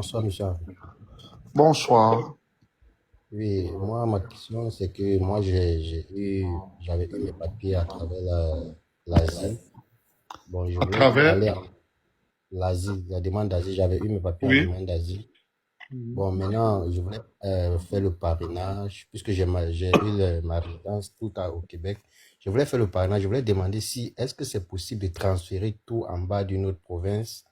Bonsoir, monsieur Harvey. Bonsoir. Oui, moi, ma question, c'est que moi, j'avais eu mes papiers à travers l'Asie. Bon, je À voulais travers, aller en l'Asie, la demande d'asile. J'avais eu mes papiers en oui. demande d'asile. Bon, maintenant, je voulais faire le parrainage, puisque j'ai eu ma résidence au Québec. Je voulais faire le parrainage. Je voulais demander si, est-ce que c'est possible de transférer tout en bas d'une autre province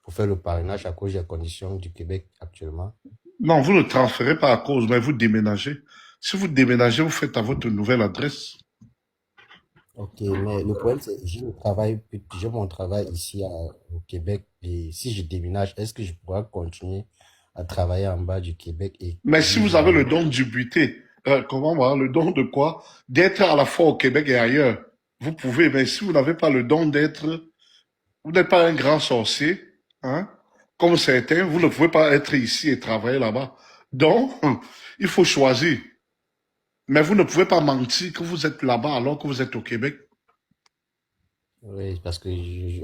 pour faire le parrainage à cause des conditions du Québec actuellement? Non, vous ne transférez pas à cause, mais vous déménagez. Si vous déménagez, vous faites à votre nouvelle adresse. Ok, mais le problème, c'est que j'ai mon travail ici au Québec et si je déménage, est-ce que je pourrais continuer à travailler en bas du Québec et Mais si vous vivre avez le là-bas? don du buté, comment voir, le don de quoi? D'être à la fois au Québec et ailleurs. Vous pouvez, mais si vous n'avez pas le don d'être, vous n'êtes pas un grand sorcier, hein? Comme certains, vous ne pouvez pas être ici et travailler là-bas. Donc, il faut choisir. Mais vous ne pouvez pas mentir que vous êtes là-bas alors que vous êtes au Québec. Oui, parce que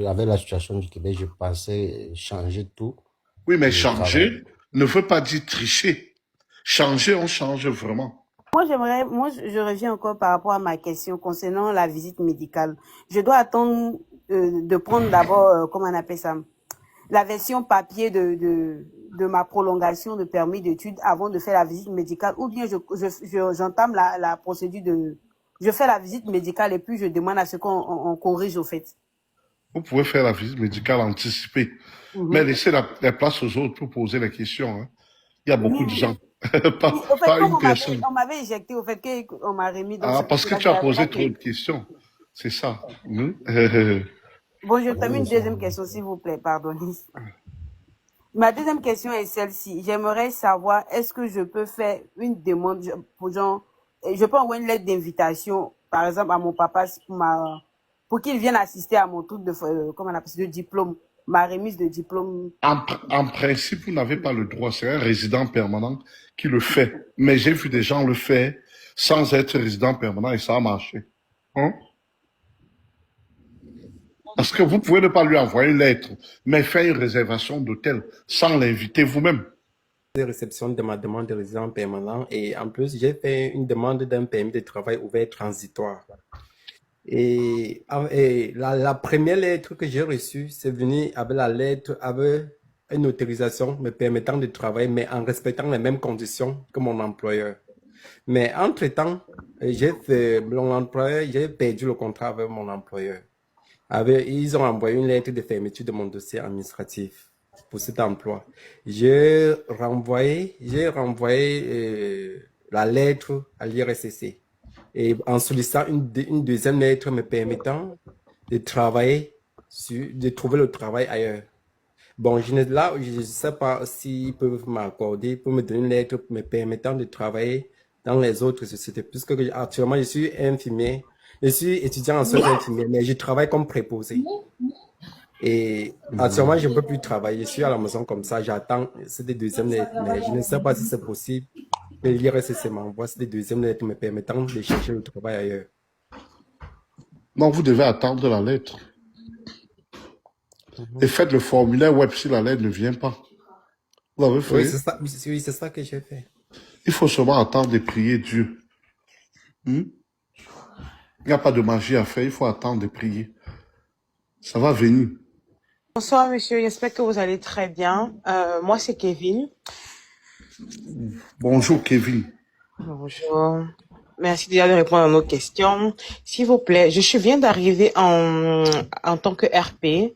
avec la situation du Québec, je pensais changer tout Oui, mais et travailler. changer ne veut pas dire tricher. Changer, on change vraiment. Je reviens encore par rapport à ma question concernant la visite médicale. Je dois attendre de prendre d'abord, comment on appelle ça, la version papier de ma prolongation de permis d'études avant de faire la visite médicale, ou bien j'entame la procédure je fais la visite médicale et puis je demande à ce qu'on corrige au fait. Vous pouvez faire la visite médicale anticipée, mais Mhm. laissez la place aux autres pour poser les questions, hein. Il y a beaucoup de Oui, gens, pas, oui, au fait, pas une personne. on m'avait éjecté, au fait, qu'on m'a remis, donc Ah, c'est pour parce que cela que tu as j'avais pas posé trop fait. de questions. C'est ça. Mhm. Bon, je Oui, termine une monsieur. deuxième question, s'il vous plaît, pardon. Ma deuxième question est celle-ci. J'aimerais savoir, est-ce que je peux faire une demande pour genre, je peux envoyer une lettre d'invitation, par exemple, à mon papa pour qu'il vienne assister à mon truc comment on appelle ça, de diplôme, ma remise de diplôme. En principe, vous n'avez pas le droit. C'est un résident permanent qui le fait. Mais j'ai vu des gens le faire sans être résident permanent et ça a marché. Hein? Parce que vous pouvez ne pas lui envoyer une lettre, mais faire une réservation d'hôtel sans l'inviter vous-même. De réception de ma demande de résident permanent et en plus, j'ai fait une demande d'un permis de travail ouvert transitoire. Et la première lettre que j'ai reçue, c'est venu avec la lettre, avec une autorisation me permettant de travailler, mais en respectant les mêmes conditions que mon employeur. Mais entre-temps, mon employeur, j'ai perdu le contrat avec mon employeur. Ils ont envoyé une lettre de fermeture de mon dossier administratif pour cet emploi. J'ai renvoyé la lettre à l'IRCC et en sollicitant une deuxième lettre me permettant de travailler de trouver le travail ailleurs. Bon, là, je ne sais pas s'ils peuvent m'accorder pour me donner une lettre me permettant de travailler dans les autres sociétés, puisque actuellement, je suis infirmier, je suis étudiant en soins infirmiers, mais je travaille comme préposé. Et actuellement, je ne peux plus travailler, je suis à la maison comme ça, j'attends cette deuxième lettre, mais je ne sais pas si c'est possible que l'IRSS m'envoie cette deuxième lettre me permettant de chercher le travail ailleurs. Non, vous devez attendre la lettre. Et Mhm. faites le formulaire web si la lettre ne vient pas. Vous l'avez Oui, fait? c'est ça que j'ai fait. Il faut seulement attendre et prier Dieu. Hmm? Il n'y a pas de magie à faire, il faut attendre et prier. Ça va venir. Bonsoir monsieur, j'espère que vous allez très bien. Moi c'est Kevin. Bonjour Kevin. Bonjour. Merci déjà de répondre à nos questions. S'il vous plaît, viens d'arriver en tant que RP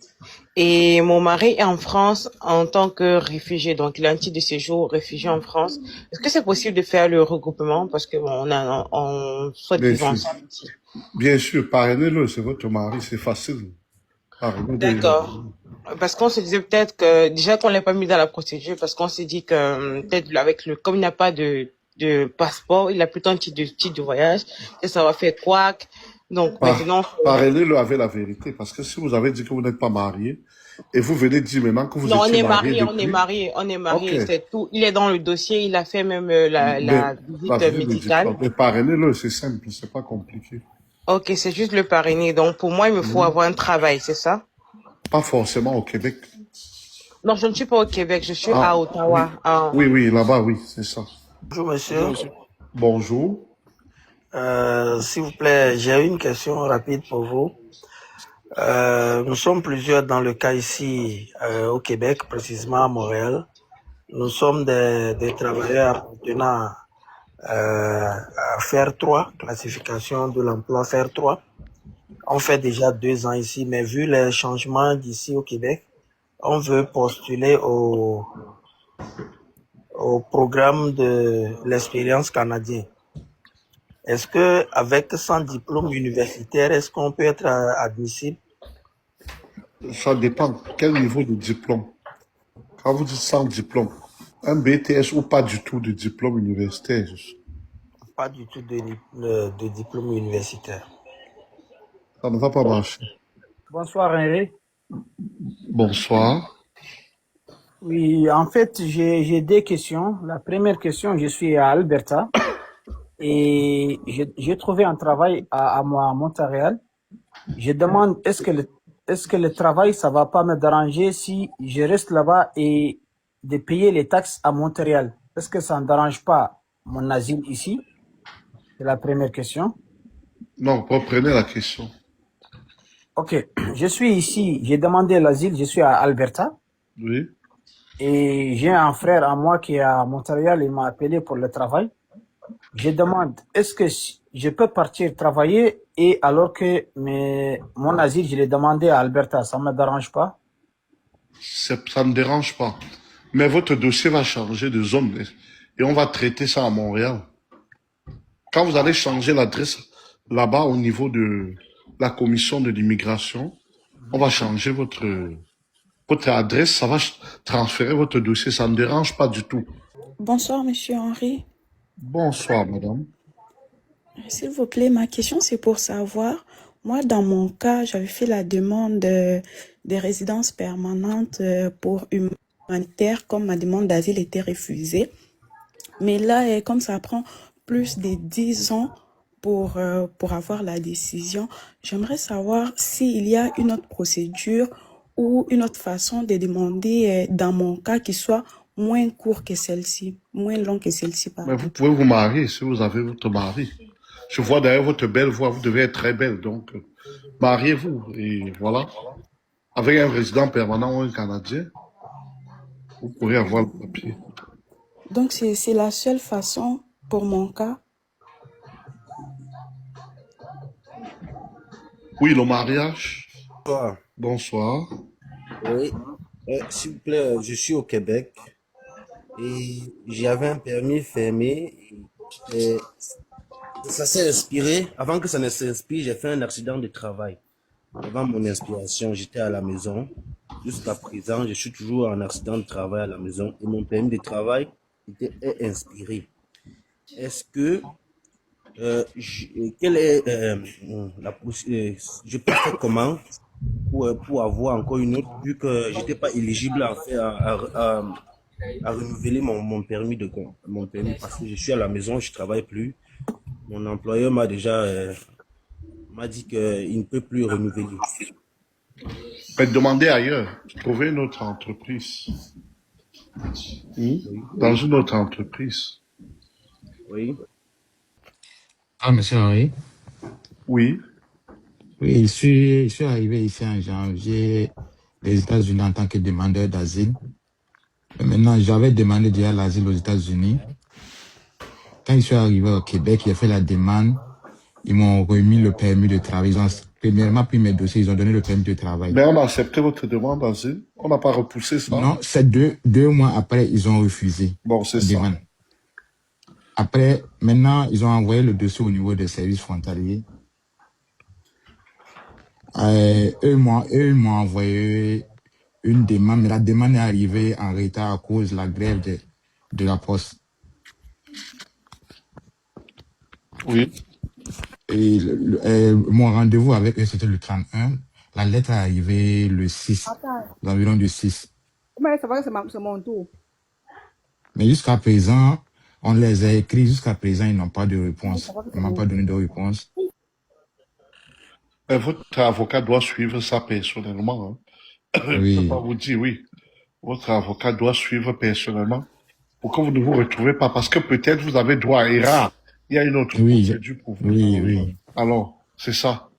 et mon mari est en France en tant que réfugié. Donc il a un titre de séjour réfugié en France. Est-ce que c'est possible de faire le regroupement parce que on souhaite Bien vivre sûr. ensemble ici? Bien sûr, parrainez-le, c'est votre mari, c'est facile. Parrainez-le. D'accord. Parce qu'on se disait peut-être que, déjà qu'on l'a pas mis dans la procédure, parce qu'on s'est dit que, peut-être comme il n'a pas de passeport, il a plutôt un titre de voyage, et ça va faire couac. Donc, maintenant, Parrainez-le avec la vérité, parce que si vous avez dit que vous n'êtes pas marié, et vous venez dire maintenant que vous non, étiez marié depuis, on est ok, marié, c'est tout. Il est dans le dossier, il a fait même mais la la visite visite médicale. médicale, mais parrainez-le, c'est simple, c'est pas compliqué. Ok, c'est juste le parrainer. Donc, pour moi, il me faut Mhm. avoir un travail, c'est ça? Pas forcément au Québec. Non, je ne suis pas au Québec, je suis Ah, à oui. Ottawa. Oui, là-bas, oui, c'est ça. Bonjour monsieur. Bonjour. S'il vous plaît, j'ai une question rapide pour vous. Nous sommes plusieurs dans le cas ici au Québec, précisément à Montréal. Nous sommes des travailleurs appartenant à FAIR 3, classification de l'emploi FAIR 3. On fait déjà 2 ans ici, mais vu les changements d'ici au Québec, on veut postuler au programme de l'expérience canadienne. Est-ce que avec 100 diplômes universitaires, est-ce qu'on peut être admissible? Ça dépend. Quel niveau de diplôme? Quand vous dites sans diplôme, un BTS ou pas du tout de diplôme universitaire? Pas du tout de diplôme universitaire. Ça ne va pas marcher. Bonsoir Henri. Bonsoir. Oui, en fait, j'ai 2 questions. La première question, je suis à Alberta et j'ai trouvé un travail à Montréal. Je demande, est-ce que le travail, ça va pas me déranger si je reste là-bas et de payer les taxes à Montréal? Est-ce que ça ne dérange pas mon asile ici? C'est la première question. Non, reprenez la question. Ok, je suis ici, j'ai demandé l'asile, je suis à Alberta. Oui. Et j'ai un frère à moi qui est à Montréal, il m'a appelé pour le travail. Je demande, est-ce que je peux partir travailler et alors que mon asile, je l'ai demandé à Alberta, ça me dérange pas? Ça ne dérange pas. Mais votre dossier va changer de zone et on va traiter ça à Montréal. Quand vous allez changer l'adresse là-bas au niveau de la commission de l'immigration, on va changer votre adresse, ça va transférer votre dossier, ça ne dérange pas du tout. Bonsoir, Monsieur Henri. Bonsoir, madame. S'il vous plaît, ma question, c'est pour savoir, moi, dans mon cas, j'avais fait la demande de résidence permanente pour humanitaire, comme ma demande d'asile était refusée. Mais là, comme ça prend plus de 10 ans pour avoir la décision, j'aimerais savoir s'il y a une autre procédure ou une autre façon de demander, dans mon cas, qui soit moins court que celle-ci, moins long que celle-ci, Mais pardon. vous pouvez vous marier si vous avez votre mari. Je vois d'ailleurs votre belle voix, vous devez être très belle, donc mariez-vous et voilà. Avec un résident permanent ou un Canadien, vous pourrez avoir le papier. Donc, c'est la seule façon pour mon cas. Oui, le mariage. Bonsoir. Bonsoir. Oui. S'il vous plaît, je suis au Québec et j'avais un permis fermé. Et ça s'est inspiré. Avant que ça ne s'inspire, j'ai fait un accident de travail. Avant mon inspiration, j'étais à la maison. Jusqu'à présent, je suis toujours en accident de travail à la maison et mon permis de travail est inspiré. Est-ce que quelle est je peux faire comment pour avoir encore une autre, vu que j'étais pas éligible à renouveler mon permis parce que je suis à la maison, je travaille plus. Mon employeur m'a déjà m'a dit qu'il ne peut plus renouveler. Mais demandez ailleurs. Trouvez une autre entreprise. Dans une autre entreprise. Oui. Ah, monsieur Henri. Oui. Oui, je suis arrivé ici en janvier des États-Unis en tant que demandeur d'asile. Maintenant, j'avais demandé déjà l'asile aux États-Unis. Quand je suis arrivé au Québec, j'ai fait la demande. Ils m'ont remis le permis de travail. Ils ont premièrement pris mes dossiers, ils ont donné le permis de travail. Mais on a accepté votre demande d'asile. On n'a pas repoussé ça. Non, c'est deux mois après, ils ont refusé. Bon, c'est ça. Demande. Après, maintenant, ils ont envoyé le dossier au niveau des services frontaliers. Eux m'ont envoyé une demande, mais la demande est arrivée en retard à cause de la grève de la poste. Oui. Et mon rendez-vous avec eux, c'était le 31. La lettre est arrivée le 6, l'environ du 6. C'est mon tour. Mais jusqu'à présent, on les a écrits. Jusqu'à présent, ils n'ont pas de réponse. Ils ne m'ont pas donné de réponse. Mais votre avocat doit suivre ça personnellement. Hein. Oui. Je peux pas vous dire oui. votre avocat doit suivre personnellement pour que vous ne vous retrouvez pas, parce que peut-être vous avez droit à erreur. Il y a une autre Oui, procédure pour vous. oui, oui. Alors, c'est ça.